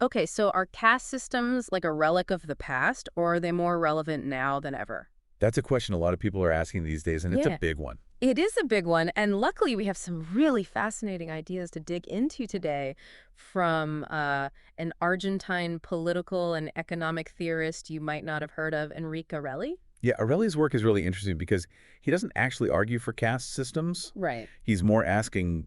Okay, so are caste systems like a relic of the past, or are they more relevant now than ever? That's a question a lot of people are asking these days, and it's a Yeah, big one. it is a big one, and luckily we have some really fascinating ideas to dig into today from an Argentine political and economic theorist you might not have heard of, Enrico Relli. Yeah, Aureli's work is really interesting because he doesn't actually argue for caste systems. Right. He's more asking,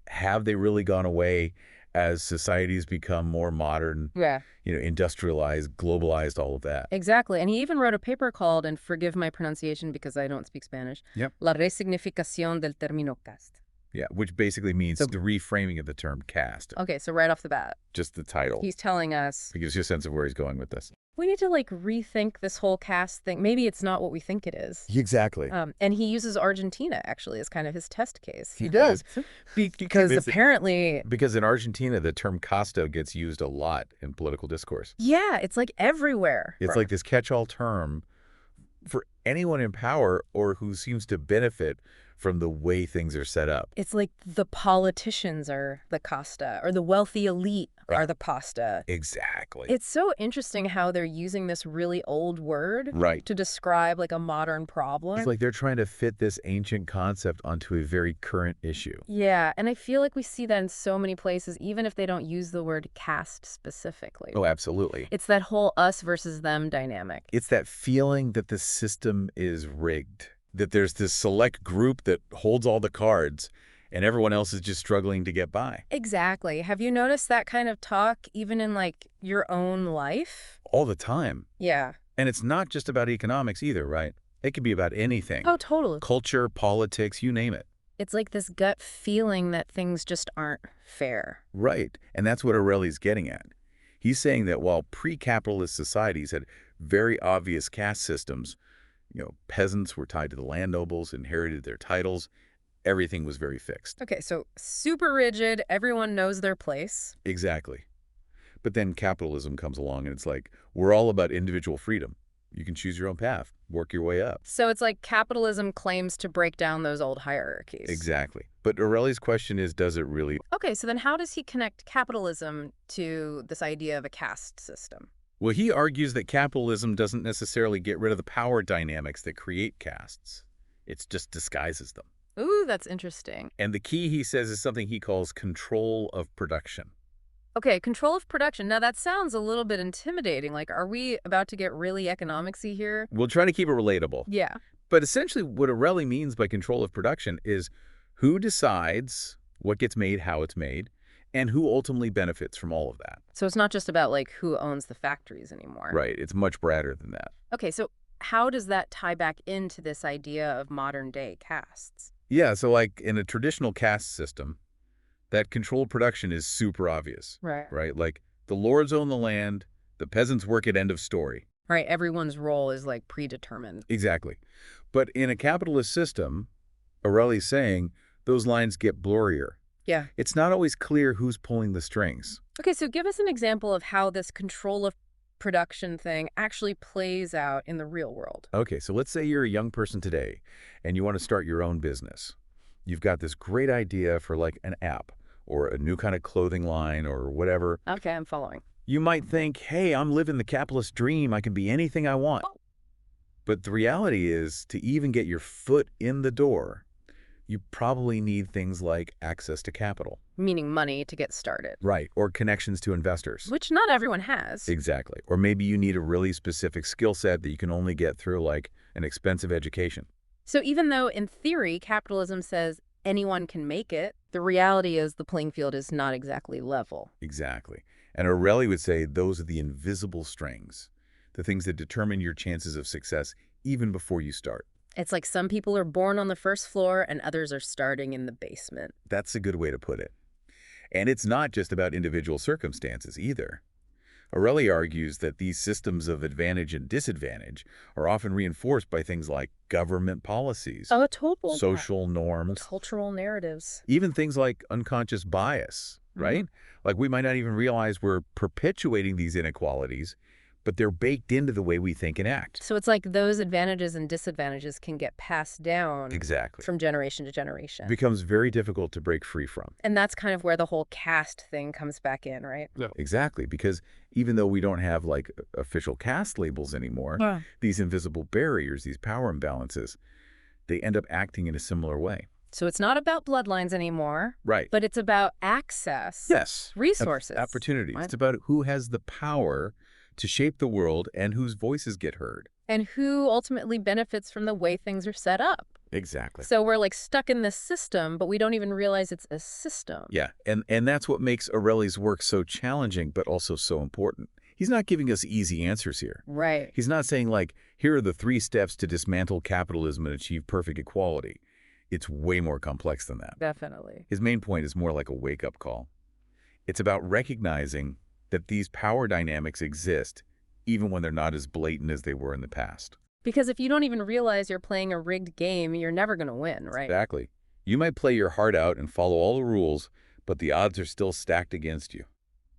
have they really gone away as societies become more modern, Yeah. industrialized, globalized, all of that? Exactly, and he even wrote a paper called, and forgive my pronunciation because I don't speak Spanish, Yep. La resignificación del término caste. Yeah, which basically means So, the reframing of the term caste, okay, so right off the bat, just the title. he's telling us It gives you a sense of where he's going with this. we need to rethink this whole caste thing. Maybe it's not what we think it is. Exactly. And he uses Argentina actually as kind of his test case. He does. Because It's- apparently, Because in Argentina, the term Casta gets used a lot in political discourse. yeah, it's like everywhere. It's like this catch-all term for anyone in power or who seems to benefit from the way things are set up. It's like the politicians are the casta, or the wealthy elite are the pasta. Exactly. It's so interesting how they're using this really old word Right. to describe like a modern problem. It's like they're trying to fit this ancient concept onto a very current issue. Yeah, and I feel like we see that in so many places, even if they don't use the word caste specifically. Oh, absolutely. It's that whole us versus them dynamic. It's that feeling that the system is rigged, that there's this select group that holds all the cards and everyone else is just struggling to get by. Exactly. Have you noticed that kind of talk even in your own life? All the time. Yeah. And it's not just about economics either, right? It could be about anything. Oh, totally. Culture, politics, you name it. It's like this gut feeling that things just aren't fair. Right. And that's what Aureli's getting at. He's saying that while pre-capitalist societies had very obvious caste systems, peasants were tied to the land nobles, inherited their titles, everything was very fixed. Okay, so super rigid, everyone knows their place. Exactly. But then capitalism comes along and it's like, we're all about individual freedom. You can choose your own path, work your way up. So it's like capitalism claims to break down those old hierarchies. Exactly. But Aureli's question is, does it really? Okay, so then how does he connect capitalism to this idea of a caste system? Well, he argues that capitalism doesn't necessarily get rid of the power dynamics that create castes. It just disguises them. Ooh, that's interesting. And the key, he says, is something he calls control of production. Okay, control of production. Now that sounds a little bit intimidating. Are we about to get really economics-y here? We'll try to keep it relatable. Yeah. But essentially what Aureli means by control of production is who decides what gets made, how it's made, and who ultimately benefits from all of that. So it's not just about who owns the factories anymore. Right. It's much broader than that. Okay, so how does that tie back into this idea of modern day castes? Yeah, so in a traditional caste system, that controlled production is super obvious. Right. Right? The lords own the land, the peasants work at end of story. Right, everyone's role is predetermined. Exactly. But in a capitalist system, Aureli's saying those lines get blurrier. Yeah. It's not always clear who's pulling the strings. Okay, so give us an example of how this control of production thing actually plays out in the real world. Okay, so let's say you're a young person today and you want to start your own business. You've got this great idea for an app or a new kind of clothing line or whatever. Okay, I'm following. You might think, hey, I'm living the capitalist dream. I can be anything I want. Oh. But the reality is, to even get your foot in the door, you probably need things like access to capital. Meaning money to get started. Right, or connections to investors. Which not everyone has. Exactly. Or maybe you need a really specific skill set that you can only get through an expensive education. So even though in theory capitalism says anyone can make it, the reality is the playing field is not exactly level. Exactly. And Aureli would say those are the invisible strings, the things that determine your chances of success even before you start. It's like some people are born on the first floor and others are starting in the basement. That's a good way to put it. And it's not just about individual circumstances either. Aureli argues that these systems of advantage and disadvantage are often reinforced by things like government policies, Total. social norms, Cultural narratives. even things like unconscious bias, right? We might not even realize we're perpetuating these inequalities, but they're baked into the way we think and act. So it's like those advantages and disadvantages can get passed down Exactly. from generation to It generation. becomes very difficult to break free from. And that's kind of where the whole caste thing comes back in, right? Yeah. Exactly, because even though we don't have like official caste labels anymore, Yeah. these invisible barriers, these power imbalances, they end up acting in a similar way. So it's not about bloodlines anymore, Right. but it's about access, Yes. resources. Opportunities. What? It's about who has the power to shape the world and whose voices get heard. And who ultimately benefits from the way things are set up. Exactly. So we're like stuck in this system, but we don't even realize it's a system. Yeah, and that's what makes Aureli's work so challenging, but also so important. He's not giving us easy answers here. Right. He's not saying, like, here are the 3 steps to dismantle capitalism and achieve perfect equality. It's way more complex than that. Definitely. His main point is more like a wake-up call. It's about recognizing that these power dynamics exist even when they're not as blatant as they were in the past. Because if you don't even realize you're playing a rigged game, you're never going to win, right? Exactly. You might play your heart out and follow all the rules, but the odds are still stacked against you.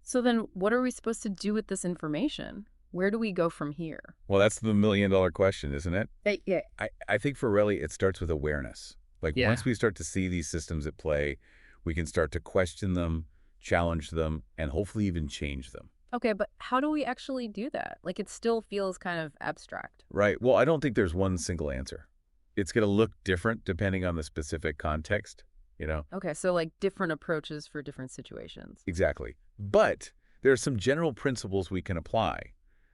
So then what are we supposed to do with this information? Where do we go from here? Well, that's the million-dollar question, isn't it? Yeah. I think for Aureli, it starts with awareness. Like, Yeah. once we start to see these systems at play, we can start to question them, challenge them, and hopefully even change them. Okay, but how do we actually do that? Like, it still feels kind of abstract. Right. Well, I don't think there's one single answer. It's going to look different depending on the specific context, you know? Okay, so like different approaches for different situations. Exactly. But there are some general principles we can apply.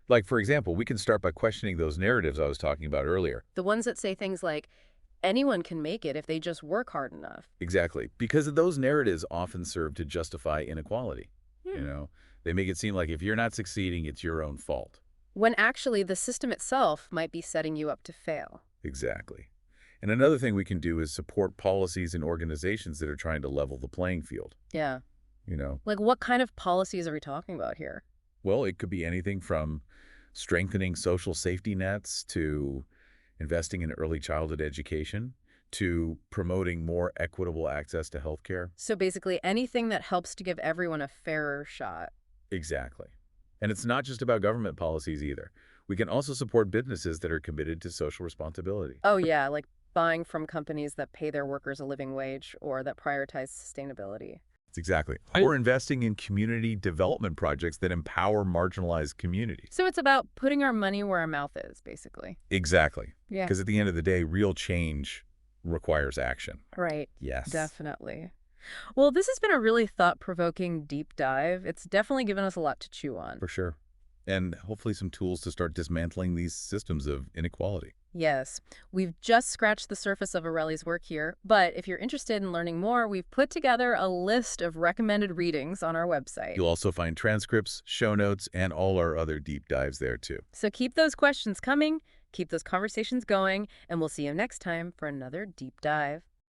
Like, for example, we can start by questioning those narratives I was talking about earlier. The ones that say things like, anyone can make it if they just work hard enough. Exactly. Because those narratives often serve to justify inequality, you know? They make it seem like if you're not succeeding, it's your own fault. When actually the system itself might be setting you up to fail. Exactly. And another thing we can do is support policies and organizations that are trying to level the playing field, Yeah. you know? Like, what kind of policies are we talking about here? Well, it could be anything from strengthening social safety nets to investing in early childhood education to promoting more equitable access to healthcare. So basically anything that helps to give everyone a fairer shot. Exactly. And it's not just about government policies either. We can also support businesses that are committed to social responsibility. Oh yeah, like buying from companies that pay their workers a living wage or that prioritize sustainability. It's exactly. Or investing in community development projects that empower marginalized communities. So it's about putting our money where our mouth is, basically. Exactly. Yeah. Because at the end of the day, real change requires action. Right. Yes. Definitely. Well, this has been a really thought-provoking deep dive. It's definitely given us a lot to chew on. For sure. And hopefully some tools to start dismantling these systems of inequality. Yes, we've just scratched the surface of Aureli's work here, but if you're interested in learning more, we've put together a list of recommended readings on our website. You'll also find transcripts, show notes, and all our other deep dives there too. So keep those questions coming, keep those conversations going, and we'll see you next time for another deep dive.